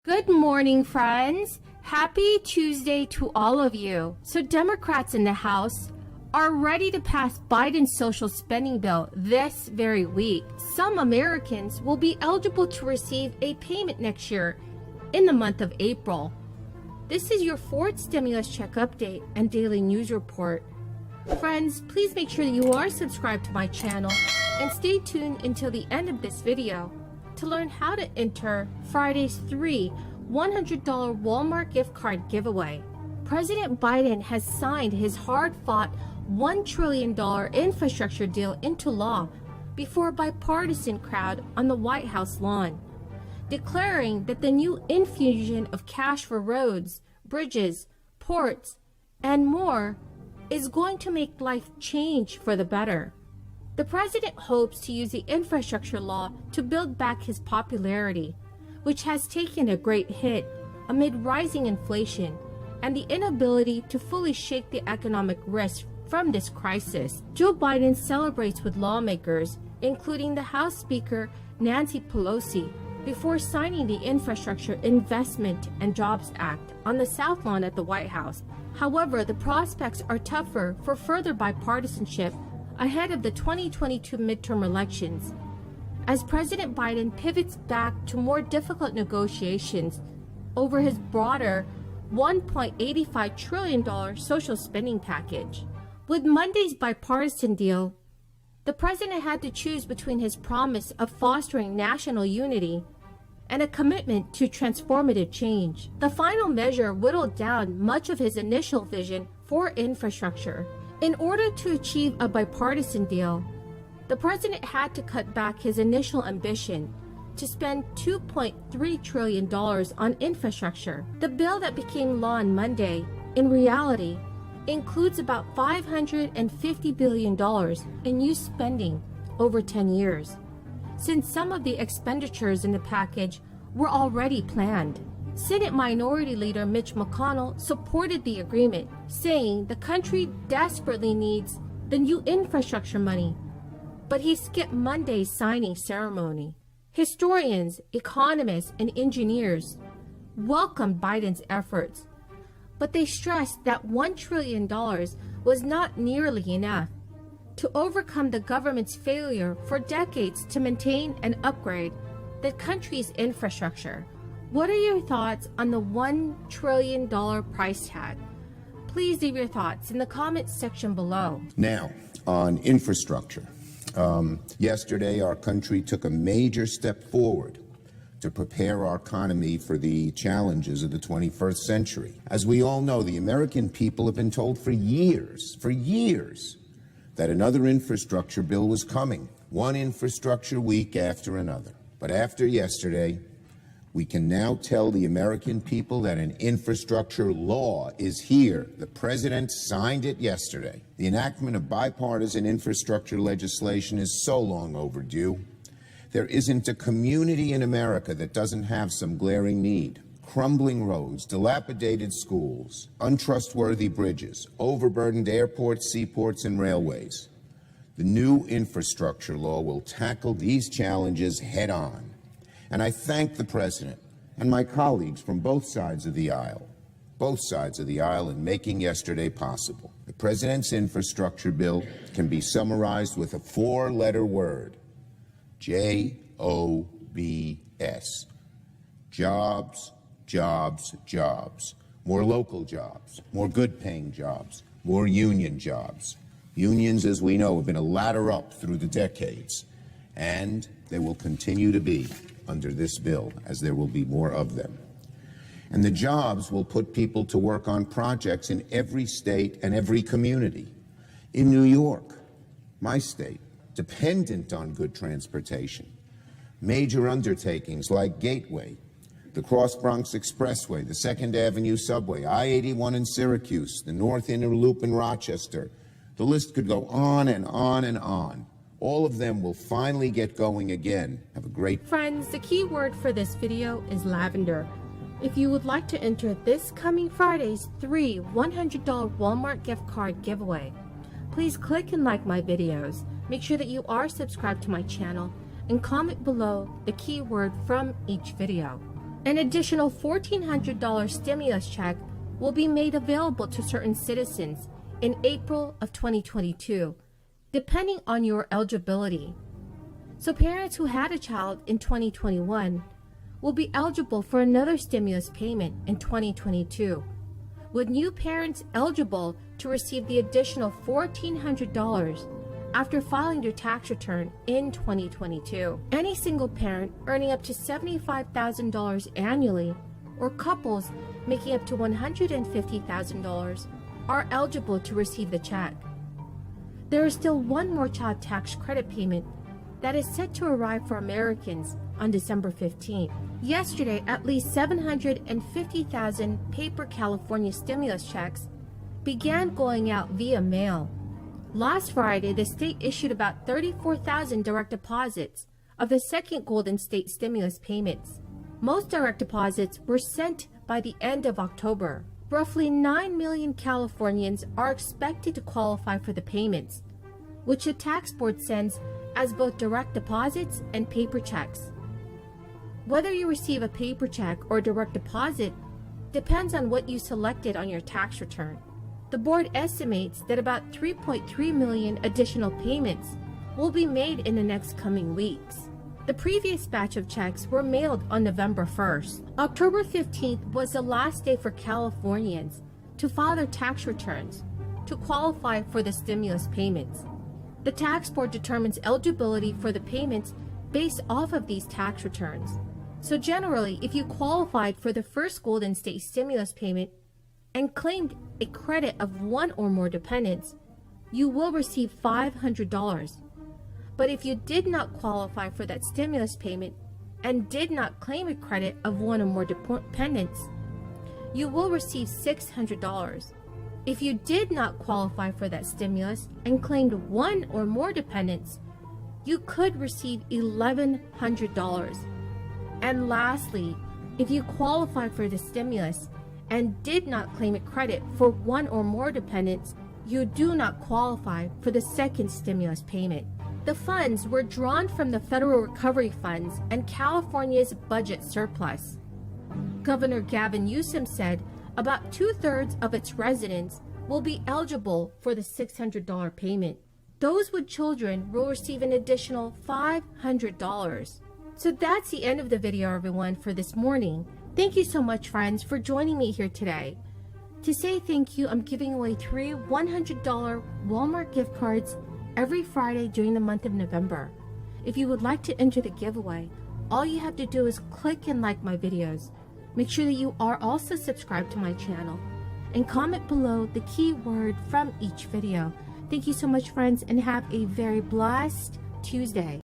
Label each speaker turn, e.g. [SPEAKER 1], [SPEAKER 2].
[SPEAKER 1] Good morning, friends. Happy Tuesday to all of you. So Democrats in the House are ready to pass Biden's social spending bill this very week. Some Americans will be eligible to receive a payment next year in the month of April. This is your fourth stimulus check update and daily news report. Friends, please make sure that you are subscribed to my channel and stay tuned until the end of this video to learn how to enter Friday's $100 Walmart gift card giveaway. President Biden has signed his hard-fought $1 trillion infrastructure deal into law before a bipartisan crowd on the White House lawn, declaring that the new infusion of cash for roads, bridges, ports, and more is going to make life change for the better. The president hopes to use the infrastructure law to build back his popularity, which has taken a great hit amid rising inflation and the inability to fully shake the economic risk from this crisis. Joe Biden celebrates with lawmakers, including the House Speaker Nancy Pelosi, before signing the Infrastructure Investment and Jobs Act on the South Lawn at the White House. However, the prospects are tougher for further bipartisanship ahead of the 2022 midterm elections, as President Biden pivots back to more difficult negotiations over his broader $1.85 trillion social spending package. With Monday's bipartisan deal, the president had to choose between his promise of fostering national unity and a commitment to transformative change. The final measure whittled down much of his initial vision for infrastructure. In order to achieve a bipartisan deal, the president had to cut back his initial ambition to spend $2.3 trillion on infrastructure. The bill that became law on Monday, in reality, includes about $550 billion in new spending over 10 years, since some of the expenditures in the package were already planned. Senate Minority Leader Mitch McConnell supported the agreement, saying the country desperately needs the new infrastructure money, but he skipped Monday's signing ceremony. Historians, economists, and engineers welcomed Biden's efforts, but they stressed that $1 trillion was not nearly enough to overcome the government's failure for decades to maintain and upgrade the country's infrastructure. What are your thoughts on the $1 trillion price tag? Please leave your thoughts in the comments section below.
[SPEAKER 2] Now, on infrastructure. Yesterday, our country took a major step forward to prepare our economy for the challenges of the 21st century. As we all know, the American people have been told for years, that another infrastructure bill was coming, one infrastructure week after another. But after yesterday, we can now tell the American people that an infrastructure law is here. The president signed it yesterday. The enactment of bipartisan infrastructure legislation is so long overdue. There isn't a community in America that doesn't have some glaring need. Crumbling roads, dilapidated schools, untrustworthy bridges, overburdened airports, seaports, and railways. The new infrastructure law will tackle these challenges head on. And I thank the president and my colleagues from both sides of the aisle in making yesterday possible. The president's infrastructure bill can be summarized with a four-letter word: J-O-B-S. Jobs, jobs, jobs. More local jobs, more good-paying jobs, more union jobs. Unions, as we know, have been a ladder up through the decades, and they will continue to be under this bill, as there will be more of them. And the jobs will put people to work on projects in every state and every community. In New York, my state, dependent on good transportation, major undertakings like Gateway, the Cross Bronx Expressway, the 2nd Avenue Subway, I-81 in Syracuse, the North Inner Loop in Rochester. The list could go on and on and on. All of them will finally get going again. Have a great...
[SPEAKER 1] Friends, the key word for this video is lavender. If you would like to enter this coming Friday's $100 Walmart gift card giveaway, please click and like my videos. Make sure that you are subscribed to my channel and comment below the keyword from each video. An additional $1,400 stimulus check will be made available to certain citizens in April of 2022, depending on your eligibility. So parents who had a child in 2021 will be eligible for another stimulus payment in 2022, with new parents eligible to receive the additional $1,400 after filing their tax return in 2022. Any single parent earning up to $75,000 annually or couples making up to $150,000 are eligible to receive the check. There is still one more child tax credit payment that is set to arrive for Americans on December 15th. Yesterday, at least 750,000 paper California stimulus checks began going out via mail. Last Friday, the state issued about 34,000 direct deposits of the second Golden State stimulus payments. Most direct deposits were sent by the end of October. Roughly 9 million Californians are expected to qualify for the payments, which the tax board sends as both direct deposits and paper checks. Whether you receive a paper check or direct deposit depends on what you selected on your tax return. The board estimates that about 3.3 million additional payments will be made in the next coming weeks. The previous batch of checks were mailed on November 1st. October 15th was the last day for Californians to file their tax returns to qualify for the stimulus payments. The tax board determines eligibility for the payments based off of these tax returns. So generally, if you qualified for the first Golden State stimulus payment and claimed a credit of one or more dependents, you will receive $500. But if you did not qualify for that stimulus payment and did not claim a credit of one or more dependents, you will receive $600. If you did not qualify for that stimulus and claimed one or more dependents, you could receive $1,100. And lastly, if you qualify for the stimulus and did not claim a credit for one or more dependents, you do not qualify for the second stimulus payment. The funds were drawn from the federal recovery funds and California's budget surplus. Governor Gavin Newsom said about 2/3 of its residents will be eligible for the $600 payment. Those with children will receive an additional $500. So that's the end of the video, everyone, for this morning. Thank you so much, friends, for joining me here today. To say thank you, I'm giving away 3 $100 Walmart gift cards every Friday during the month of November. If you would like to enter the giveaway, all you have to do is click and like my videos. Make sure that you are also subscribed to my channel and comment below the keyword from each video. Thank you so much, friends, and have a very blessed Tuesday.